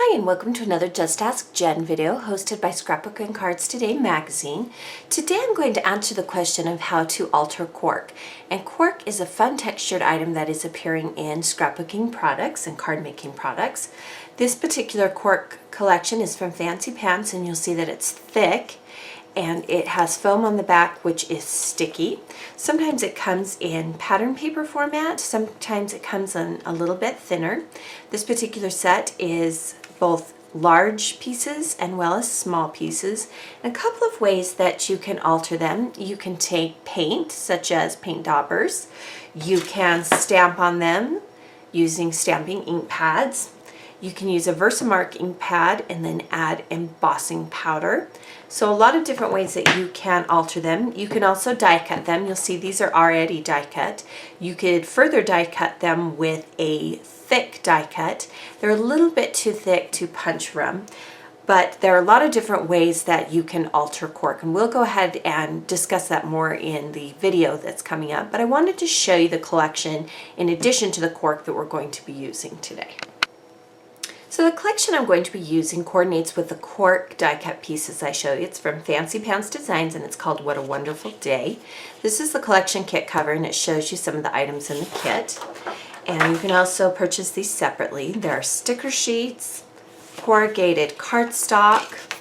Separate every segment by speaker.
Speaker 1: Hi and welcome to another Just Ask Jen video hosted by Scrapbook and Cards Today magazine. Today I'm going to answer the question of how to alter cork. And cork is a fun textured item that is appearing in scrapbooking products and card making products. This particular cork collection is from Fancy Pants, and you'll see that it's thick and it has foam on the back which is sticky. Sometimes it comes in pattern paper format, sometimes it comes in a little bit thinner. This particular set is both large pieces and well as small pieces. And a couple of ways that you can alter them. You can take paint, such as paint daubers. You can stamp on them using stamping ink pads. You can use a Versamark ink pad and then add embossing powder. So a lot of different ways that you can alter them. You can also die cut them. You'll see these are already die cut. You could further die cut them with a thick die cut. They're a little bit too thick to punch from, but there are a lot of different ways that you can alter cork, and we'll go ahead and discuss that more in the video that's coming up. But I wanted to show you the collection in addition to the cork that we're going to be using today. So the collection I'm going to be using coordinates with the cork die cut pieces I showed you. It's from Fancy Pants Designs and it's called What a Wonderful Day. This is the collection kit cover and it shows you some of the items in the kit. And you can also purchase these separately. There are sticker sheets, corrugated cardstock,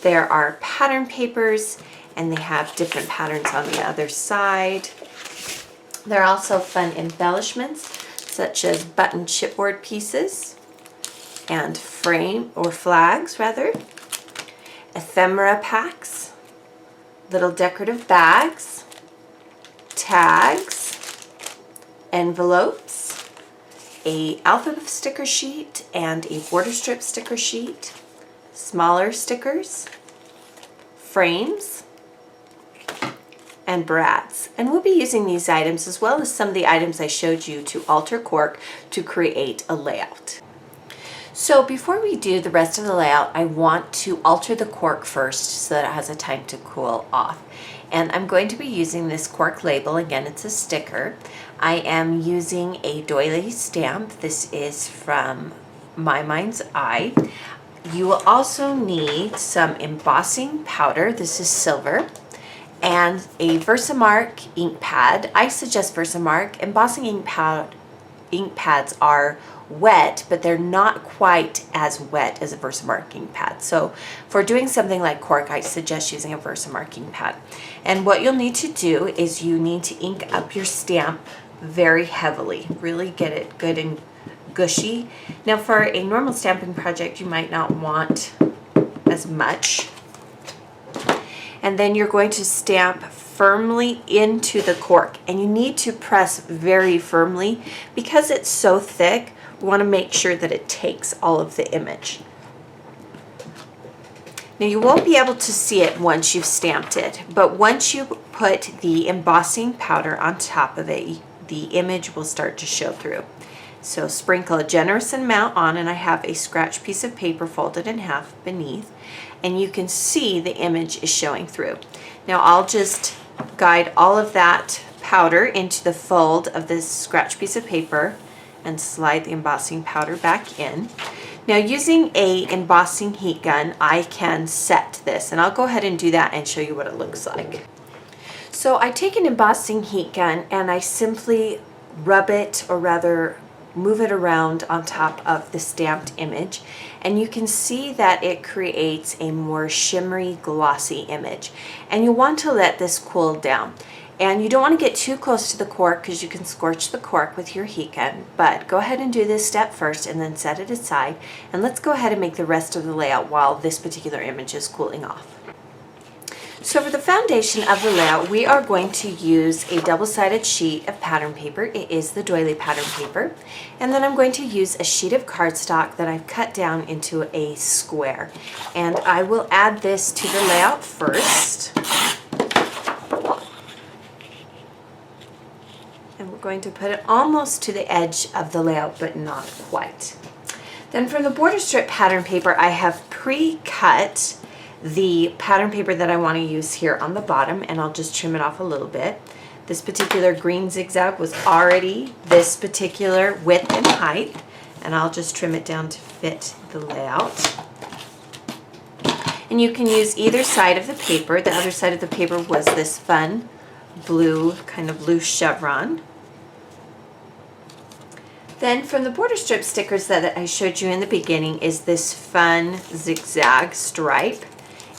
Speaker 1: there are pattern papers, and they have different patterns on the other side. There are also fun embellishments such as button chipboard pieces and frame or flags rather, ephemera packs, little decorative bags, tags, envelopes, a alphabet sticker sheet and a border strip sticker sheet, smaller stickers, frames, and brads. And we'll be using these items as well as some of the items I showed you to alter cork to create a layout. So before we do the rest of the layout, I want to alter the cork first so that it has a time to cool off. And I'm going to be using this cork label. Again, it's a sticker. I am using a doily stamp. This is from My Mind's Eye. You will also need some embossing powder. This is silver. And a Versamark ink pad. I suggest Versamark. Embossing ink pads are wet, but they're not quite as wet as a Versamark ink pad. So for doing something like cork, I suggest using a Versamark ink pad. And what you'll need to do is you need to ink up your stamp very heavily. Really get it good and gushy. Now for a normal stamping project, you might not want as much. And then you're going to stamp firmly into the cork, and you need to press very firmly because it's so thick. We want to make sure that it takes all of the image. Now you won't be able to see it once you've stamped it, but once you put the embossing powder on top of it, the image will start to show through. So sprinkle a generous amount on, and I have a scratch piece of paper folded in half beneath, and you can see the image is showing through. Now I'll just guide all of that powder into the fold of this scratch piece of paper and slide the embossing powder back in. Now using a embossing heat gun, I can set this, and I'll go ahead and do that and show you what it looks like. So I take an embossing heat gun and I simply rub it, or rather move it around on top of the stamped image, and you can see that it creates a more shimmery, glossy image. And you want to let this cool down. And you don't want to get too close to the cork because you can scorch the cork with your heat gun, but go ahead and do this step first and then set it aside. And let's go ahead and make the rest of the layout while this particular image is cooling off. So for the foundation of the layout, we are going to use a double-sided sheet of pattern paper. It is the doily pattern paper. And then I'm going to use a sheet of cardstock that I've cut down into a square. And I will add this to the layout first. And we're going to put it almost to the edge of the layout, but not quite. Then from the border strip pattern paper, I have pre-cut the pattern paper that I want to use here on the bottom, and I'll just trim it off a little bit. This particular green zigzag was already this particular width and height, and I'll just trim it down to fit the layout. And you can use either side of the paper. The other side of the paper was this fun blue, kind of loose chevron. Then from the border strip stickers that I showed you in the beginning is this fun zigzag stripe.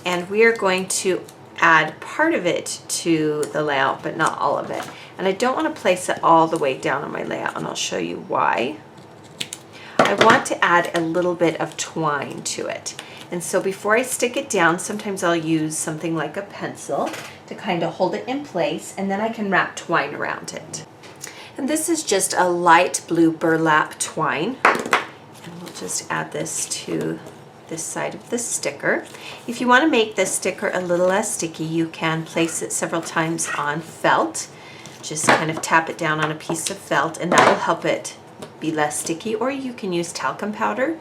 Speaker 1: And we are going to add part of it to the layout, but not all of it. And I don't want to place it all the way down on my layout, and I'll show you why. I want to add a little bit of twine to it. And so before I stick it down, sometimes I'll use something like a pencil to kind of hold it in place, and then I can wrap twine around it. And this is just a light blue burlap twine. And we'll just add this to this side of the sticker. If you want to make this sticker a little less sticky, you can place it several times on felt. Just kind of tap it down on a piece of felt, and that will help it be less sticky. Or you can use talcum powder,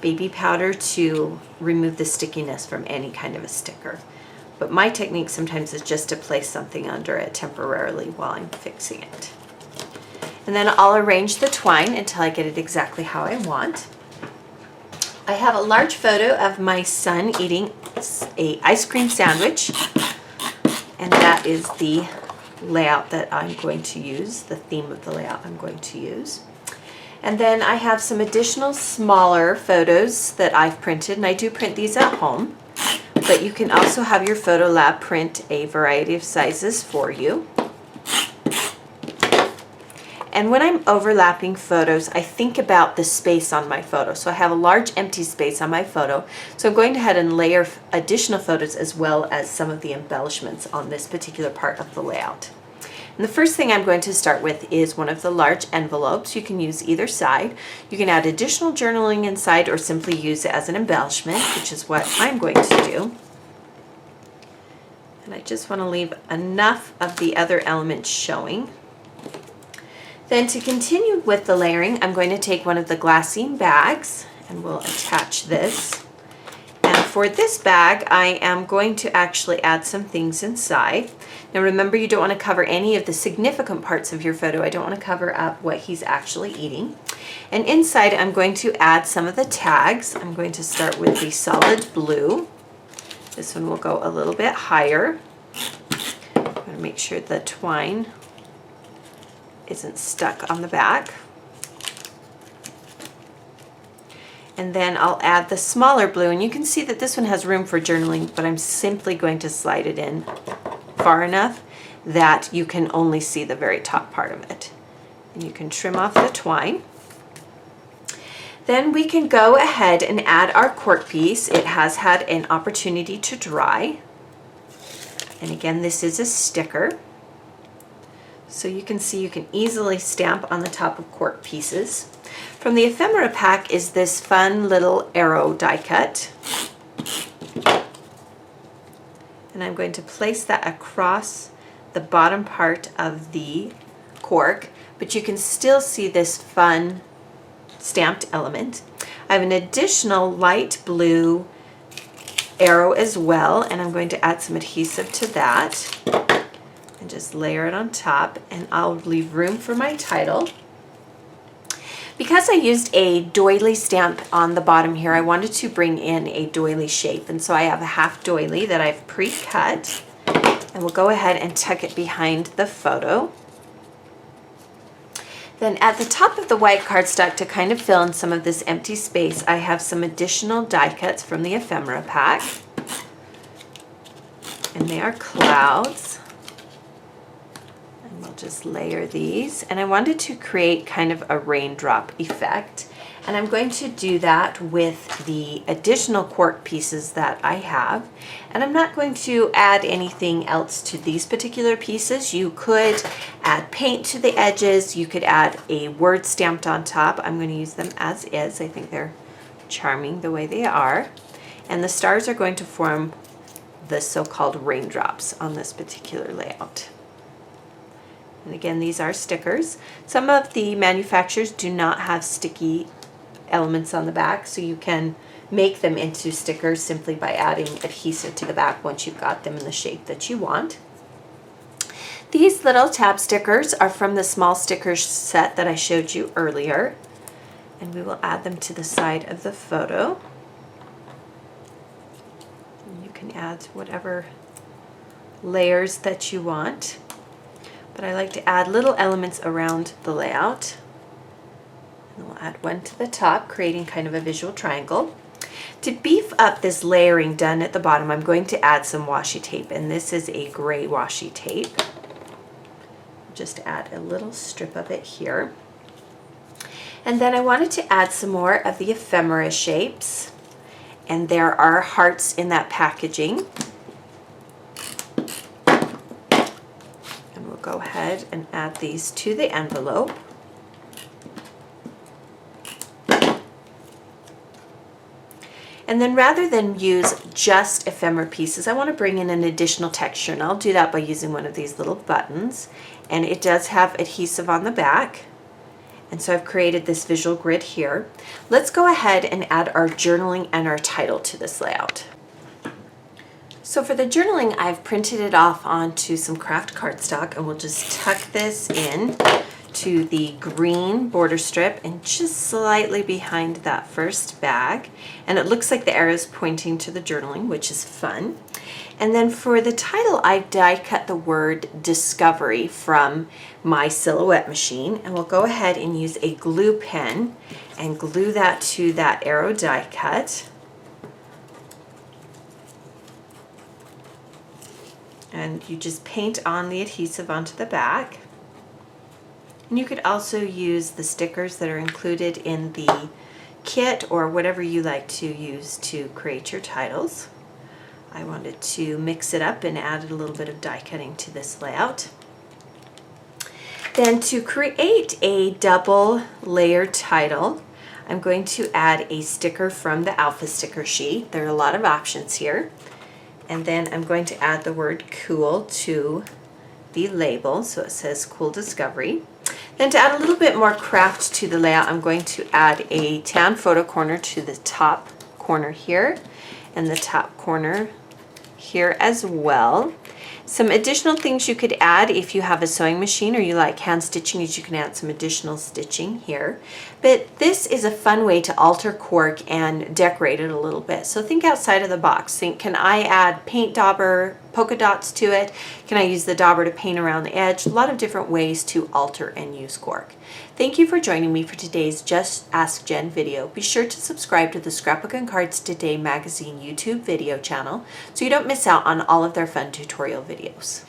Speaker 1: baby powder, to remove the stickiness from any kind of a sticker. But my technique sometimes is just to place something under it temporarily while I'm fixing it. And then I'll arrange the twine until I get it exactly how I want. I have a large photo of my son eating an ice cream sandwich, and that is the layout that I'm going to use, the theme of the layout I'm going to use. And then I have some additional smaller photos that I've printed, and I do print these at home, but you can also have your photo lab print a variety of sizes for you. And when I'm overlapping photos, I think about the space on my photo. So I have a large empty space on my photo. So I'm going to ahead and layer additional photos as well as some of the embellishments on this particular part of the layout. And the first thing I'm going to start with is one of the large envelopes. You can use either side. You can add additional journaling inside or simply use it as an embellishment, which is what I'm going to do. And I just want to leave enough of the other elements showing. Then to continue with the layering, I'm going to take one of the glassine bags and we'll attach this. And for this bag, I am going to actually add some things inside. Now remember, you don't want to cover any of the significant parts of your photo. I don't want to cover up what he's actually eating. And inside, I'm going to add some of the tags. I'm going to start with the solid blue. This one will go a little bit higher. I'm going to make sure the twine isn't stuck on the back. And then I'll add the smaller blue, and you can see that this one has room for journaling, but I'm simply going to slide it in far enough that you can only see the very top part of it. And you can trim off the twine. Then we can go ahead and add our cork piece. It has had an opportunity to dry. And again, this is a sticker. So you can see you can easily stamp on the top of cork pieces. From the ephemera pack is this fun little arrow die cut. And I'm going to place that across the bottom part of the cork, but you can still see this fun stamped element. I have an additional light blue arrow as well, and I'm going to add some adhesive to that. And just layer it on top, and I'll leave room for my title. Because I used a doily stamp on the bottom here, I wanted to bring in a doily shape, and so I have a half doily that I've pre-cut, and we'll go ahead and tuck it behind the photo. Then at the top of the white cardstock, to kind of fill in some of this empty space, I have some additional die cuts from the ephemera pack, and they are clouds. We'll just layer these, and I wanted to create kind of a raindrop effect, and I'm going to do that with the additional cork pieces that I have. And I'm not going to add anything else to these particular pieces. You could add paint to the edges, you could add a word stamped on top. I'm going to use them as is. I think they're charming the way they are, and the stars are going to form the so-called raindrops on this particular layout. And again, these are stickers. Some of the manufacturers do not have sticky elements on the back, so you can make them into stickers simply by adding adhesive to the back once you've got them in the shape that you want. These little tab stickers are from the small stickers set that I showed you earlier. and we will add them to the side of the photo. And you can add whatever layers that you want, but I like to add little elements around the layout. And we'll add one to the top, creating kind of a visual triangle. To beef up this layering done at the bottom, I'm going to add some washi tape, and this is a gray washi tape. Just add a little strip of it here. And then I wanted to add some more of the ephemera shapes, and there are hearts in that packaging. And we'll go ahead and add these to the envelope. And then rather than use just ephemera pieces, I want to bring in an additional texture, and I'll do that by using one of these little buttons. And it does have adhesive on the back. And so I've created this visual grid here. Let's go ahead and add our journaling and our title to this layout. So for the journaling, I've printed it off onto some craft cardstock, and we'll just tuck this in to the green border strip and just slightly behind that first bag. And it looks like the arrow's pointing to the journaling, which is fun. And then for the title, I die cut the word discovery from my silhouette machine, and we'll go ahead and use a glue pen and glue that to that arrow die cut. And you just paint on the adhesive onto the back. And you could also use the stickers that are included in the kit, or whatever you like to use to create your titles. I wanted to mix it up and add a little bit of die cutting to this layout. Then to create a double layered title, I'm going to add a sticker from the Alpha sticker sheet. There are a lot of options here. And then I'm going to add the word cool to the label, so it says Cool Discovery. Then to add a little bit more craft to the layout, I'm going to add a tan photo corner to the top corner here, and the top corner here as well. Some additional things you could add if you have a sewing machine or you like hand stitching is you can add some additional stitching here. But this is a fun way to alter cork and decorate it a little bit. So think outside of the box. Think, can I add paint dauber, polka dots to it? Can I use the dauber to paint around the edge? A lot of different ways to alter and use cork. Thank you for joining me for today's Just Ask Jen video. Be sure to subscribe to the Scrapbook and Cards Today magazine YouTube video channel so you don't miss out on all of their fun tutorial videos.